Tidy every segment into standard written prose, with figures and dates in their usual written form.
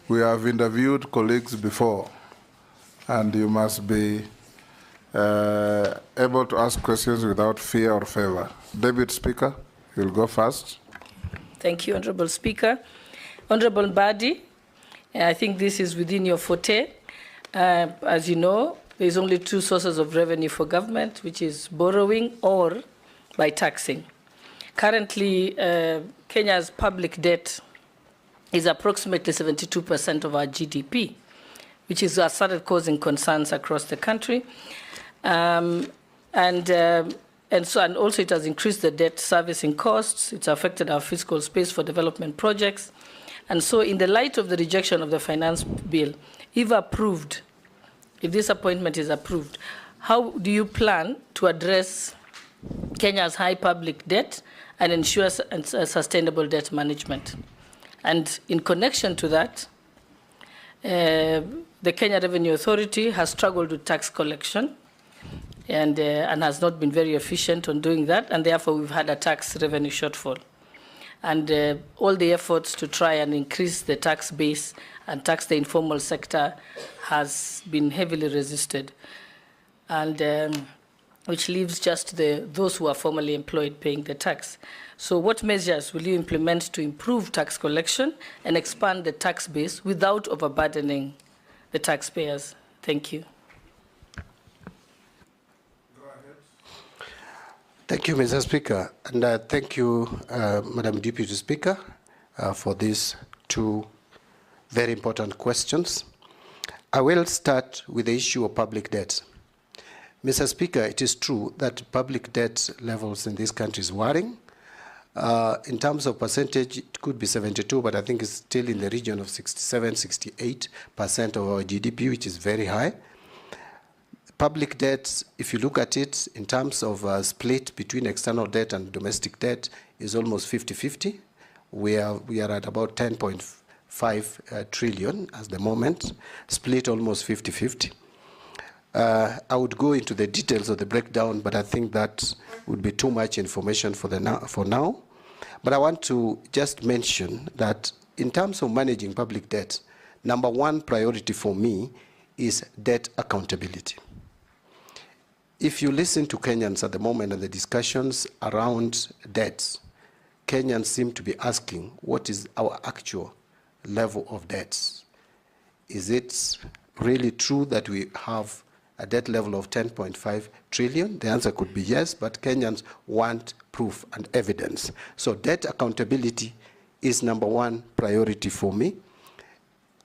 We have interviewed colleagues before, and you must be able to ask questions without fear or favor. Deputy Speaker, you'll go first. Thank you, Honorable Speaker. Honorable mbadi, I think this is within your forte. As you know, there's only two sources of revenue for government, which is borrowing or by taxing. Currently, Kenya's public debt is approximately 72% of our GDP, which has started causing concerns across the country. And also it has increased the debt servicing costs. It's affected our fiscal space for development projects. And so in the light of the rejection of the finance bill, if approved, if this appointment is approved, how do you plan to address Kenya's high public debt and ensure sustainable debt management? And in connection to that, the Kenya Revenue Authority has struggled with tax collection and has not been very efficient on doing that, and therefore we've had a tax revenue shortfall. And all the efforts to try and increase the tax base and tax the informal sector has been heavily resisted, and which leaves just those who are formally employed paying the tax. So what measures will you implement to improve tax collection and expand the tax base without overburdening the taxpayers? Thank you. Thank you, Mr. Speaker, and thank you, Madam Deputy Speaker, for these two very important questions. I will start with the issue of public debt. Mr. Speaker, it is true that public debt levels in this country is worrying. In terms of percentage, it could be 72, but I think it's still in the region of 67, 68% of our GDP, which is very high. Public debt, if you look at it in terms of split between external debt and domestic debt, is almost 50-50. We are at about 10.5 trillion at the moment, split almost 50-50. I would go into the details of the breakdown, but I think that would be too much information for now. But I want to just mention that in terms of managing public debt, number one priority for me is debt accountability. If you listen to Kenyans at the moment and the discussions around debts, Kenyans seem to be asking, what is our actual level of debts? Is it really true that we have a debt level of 10.5 trillion? The answer could be yes, but Kenyans want proof and evidence. So debt accountability is number one priority for me.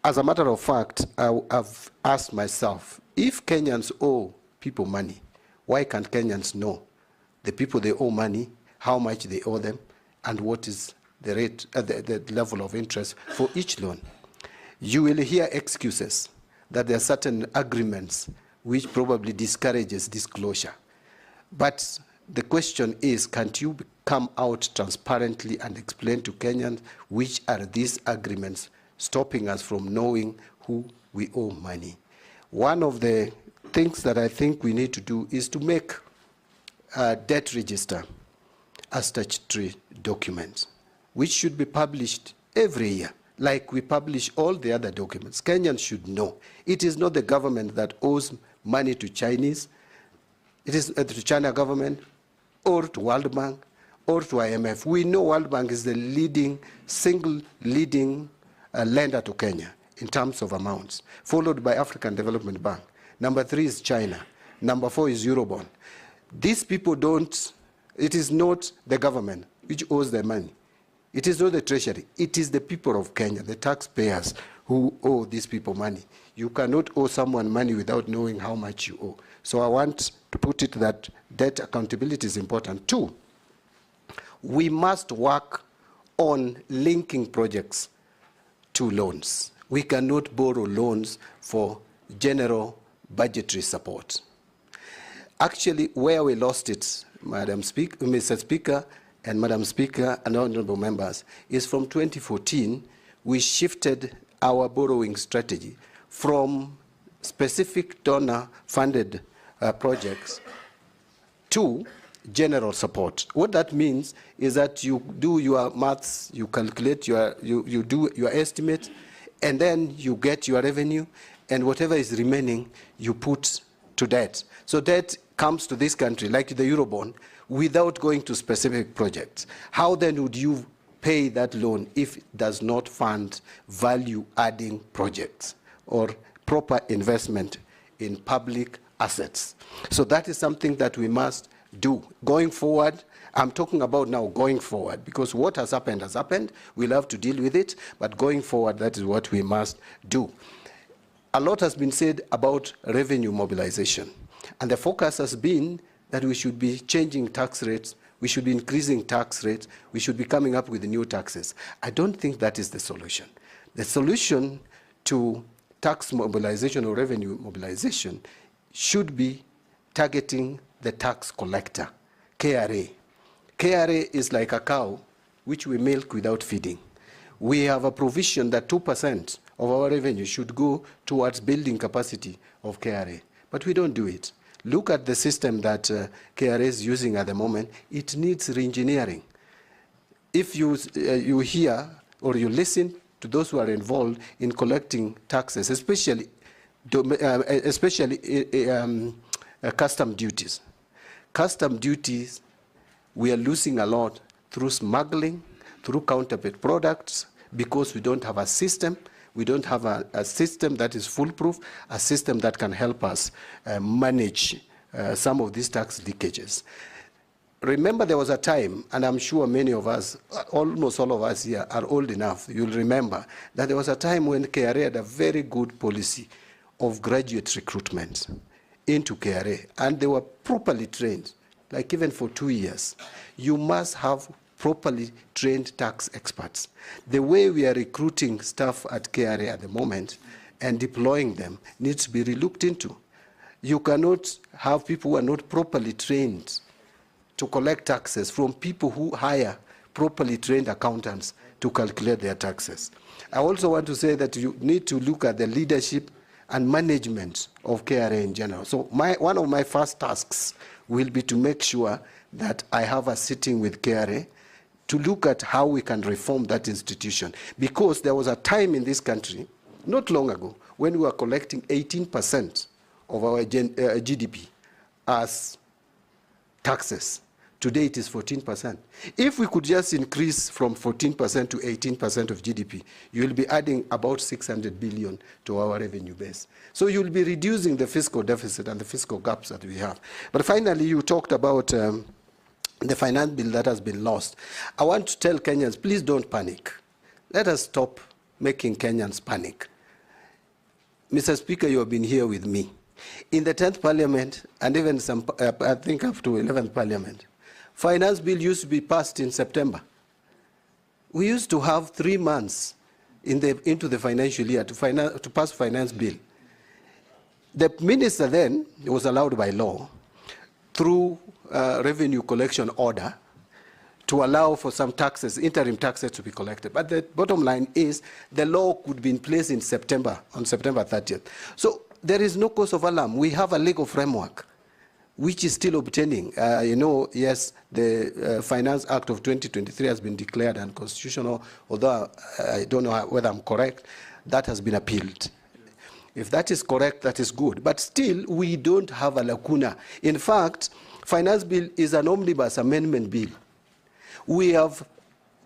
As a matter of fact, I've asked myself, if Kenyans owe people money, why can't Kenyans know the people they owe money, how much they owe them, and what is the rate, the level of interest for each loan? You will hear excuses that there are certain agreements which probably discourages disclosure. But the question is, can't you come out transparently and explain to Kenyans which are these agreements stopping us from knowing who we owe money? One of the things that I think we need to do is to make a debt register a statutory document, which should be published every year, like we publish all the other documents. Kenyans should know. It is not the government that owes money to Chinese. It is to China government or to World Bank or to IMF. We know World Bank is the single leading lender to Kenya in terms of amounts, followed by African Development Bank. Number 3 is China. Number 4 is Eurobond. These people don't, it is not the government which owes their money. It is not the treasury. It is the people of Kenya, the taxpayers, who owe these people money. You cannot owe someone money without knowing how much you owe. So I want to put it that debt accountability is important. 2, we must work on linking projects to loans. We cannot borrow loans for general budgetary support. Actually, where we lost it, Mr. Speaker and Madam Speaker and honorable members, is from 2014, we shifted our borrowing strategy from specific donor-funded projects to general support. What that means is that you do your maths, you calculate you do your estimate, and then you get your revenue, and whatever is remaining, you put to debt. So debt comes to this country, like the Eurobond, without going to specific projects. How then would you pay that loan if it does not fund value-adding projects or proper investment in public assets? So that is something that we must do. Going forward, I'm talking about now going forward, because what has happened. We'll have to deal with it, but going forward, that is what we must do. A lot has been said about revenue mobilization, and the focus has been that we should be changing tax rates, we should be increasing tax rates, we should be coming up with new taxes. I don't think that is the solution. The solution to tax mobilization or revenue mobilization should be targeting the tax collector, KRA. KRA is like a cow which we milk without feeding. We have a provision that 2% of our revenue should go towards building capacity of KRA, but we don't do it. Look at the system that KRA is using at the moment. It needs re-engineering. If you hear or you listen to those who are involved in collecting taxes, especially custom duties. Custom duties, we are losing a lot through smuggling, through counterfeit products, because we don't have a system. We don't have a system that is foolproof, a system that can help us manage some of these tax leakages. Remember, there was a time, and I'm sure many of us, almost all of us here are old enough, you'll remember, that there was a time when KRA had a very good policy of graduate recruitment into KRA, and they were properly trained, like even for 2 years. You must have properly trained tax experts. The way we are recruiting staff at KRA at the moment and deploying them needs to be relooked into. You cannot have people who are not properly trained to collect taxes from people who hire properly trained accountants to calculate their taxes. I also want to say that you need to look at the leadership and management of KRA in general. So one of my first tasks will be to make sure that I have a sitting with KRA to look at how we can reform that institution. Because there was a time in this country, not long ago, when we were collecting 18% of our GDP as taxes. Today it is 14%. If we could just increase from 14% to 18% of GDP, you will be adding about 600 billion to our revenue base. So you'll be reducing the fiscal deficit and the fiscal gaps that we have. But finally, you talked about the finance bill that has been lost. I want to tell Kenyans, please don't panic. Let us stop making Kenyans panic. Mr. Speaker, you have been here with me. In the 10th Parliament, and even some, I think up to 11th Parliament, finance bill used to be passed in September. We used to have 3 months into the financial year to pass finance bill. The minister then was allowed by law through revenue collection order to allow for some taxes, interim taxes to be collected. But the bottom line is the law could be in place in September, on September 30th. So there is no cause of alarm. We have a legal framework which is still obtaining. Yes, the Finance Act of 2023 has been declared unconstitutional, although I don't know whether I'm correct. That has been appealed. If that is correct, that is good. But still, we don't have a lacuna. In fact, Finance Bill is an omnibus amendment bill. We have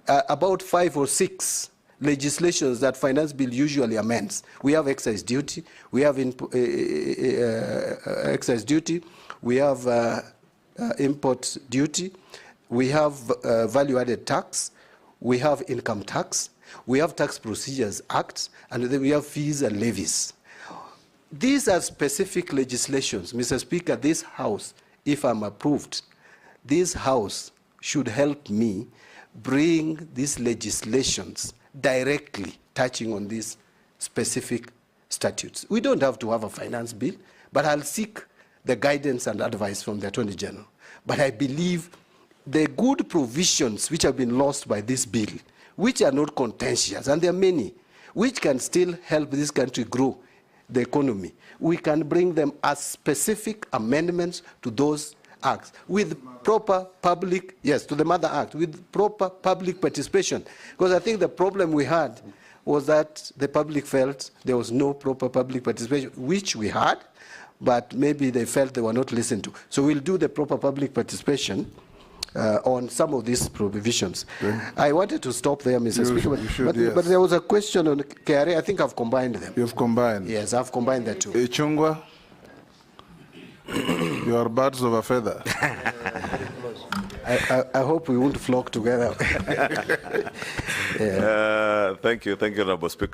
about 5 or 6 legislations that Finance Bill usually amends. We have excise duty, we have excise duty, we have import duty, we have value-added tax, we have income tax, we have Tax Procedures Act, and then we have fees and levies. These are specific legislations. Mr. Speaker, this House, if I'm approved, this House should help me bring these legislations directly touching on these specific statutes. We don't have to have a finance bill, but I'll seek the guidance and advice from the Attorney General. But I believe the good provisions which have been lost by this bill, which are not contentious, and there are many, which can still help this country grow the economy, we can bring them as specific amendments to those acts with proper public, yes, to the Mother Act, with proper public participation. Because I think the problem we had was that the public felt there was no proper public participation, which we had, but maybe they felt they were not listened to. So we'll do the proper public participation on some of these provisions. Okay. I wanted to stop there, Mr. Speaker, but there was a question on KRA. I think I've combined them. You've combined? Yes, I've combined the two. Ichungwa, you are birds of a feather. I hope we won't flock together. Thank you, Honorable Speaker.